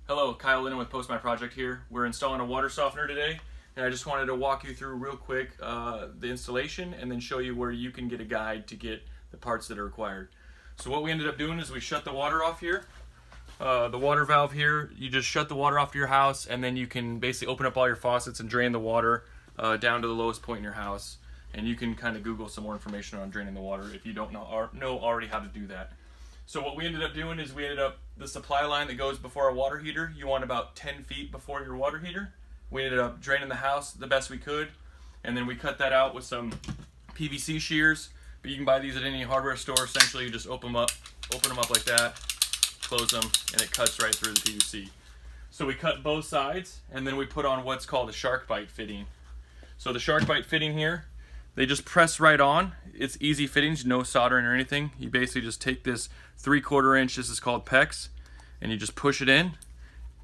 Hello, Kyle Lennon with PostmyProject here. We're installing a water softener today, and I just wanted to walk you through real quick the installation and then show you where you can get a guide to get the parts that are required. So what we ended up doing is we shut the water off here. The water valve here, you just shut the water off to your house, and then you can basically open up all your faucets and drain the water down to the lowest point in your house. And you can kind of Google some more information on draining the water if you don't know already how to do that. So what we ended up doing is the supply line that goes before our water heater, you want about 10 feet before your water heater. We ended up draining the house the best we could, and then we cut that out with some PVC shears. But you can buy these at any hardware store. Essentially, you just open them up like that, close them, and it cuts right through the PVC. So we cut both sides, and then we put on what's called a shark bite fitting. So the shark bite fitting here, they just press right on. It's easy fittings, no soldering or anything. You basically just take this 3/4 inch, this is called PEX, and you just push it in,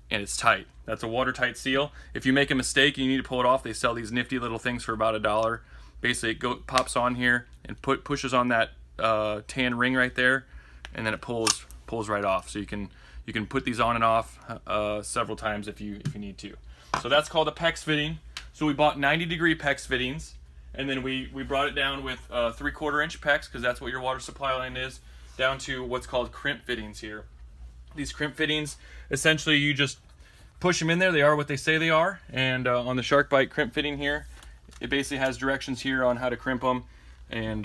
and it's tight. That's a watertight seal. If you make a mistake and you need to pull it off, they sell these nifty little things for about $1. Basically, it pops on here and pushes on that tan ring right there, and then it pulls right off. So you can put these on and off several times if you need to. So that's called a PEX fitting. So we bought 90-degree PEX fittings, and then we brought it down with 3/4 inch PEX, because that's what your water supply line is, down to what's called crimp fittings here. These crimp fittings, essentially you just push them in there. They are what they say they are. And on the shark bite crimp fitting here, it basically has directions here on how to crimp them, and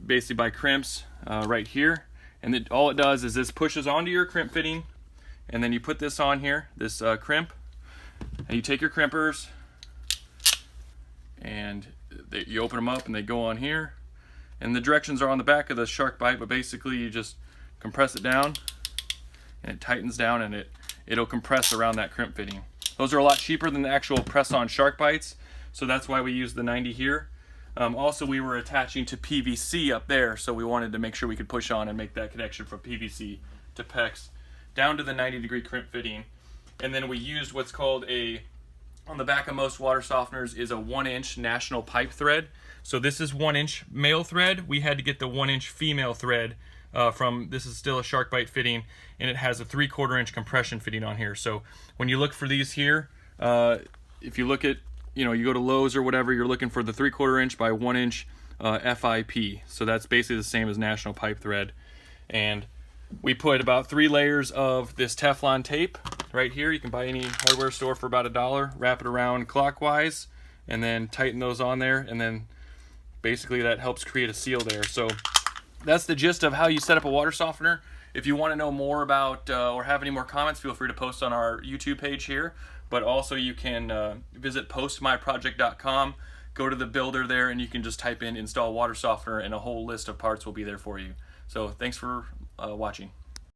basically by crimps right here. And all it does is this pushes onto your crimp fitting, and then you put this on here, this crimp, and you take your crimpers and you open them up and they go on here, and the directions are on the back of the shark bite, but basically you just compress it down and it tightens down, and it'll compress around that crimp fitting. Those are a lot cheaper than the actual press-on shark bites, so that's why we use the 90 here. Also, we were attaching to PVC up there, so we wanted to make sure we could push on and make that connection from PVC to PEX down to the 90-degree crimp fitting. And then we used what's called on the back of most water softeners is a 1-inch national pipe thread. So this is 1-inch male thread. We had to get the 1-inch female thread this is still a shark bite fitting, and it has a 3/4 inch compression fitting on here. So when you look for these here, if you look at, you go to Lowe's or whatever, you're looking for the 3/4 inch by 1-inch FIP. So that's basically the same as national pipe thread. And we put about 3 layers of this Teflon tape right here. You can buy any hardware store for about $1. Wrap it around clockwise and then tighten those on there, and then basically that helps create a seal there. So that's the gist of how you set up a water softener. If you want to know more about or have any more comments, feel free to post on our YouTube page here. But also you can visit PostmyProject.com, go to the builder there, and you can just type in install water softener, and a whole list of parts will be there for you. So thanks for watching.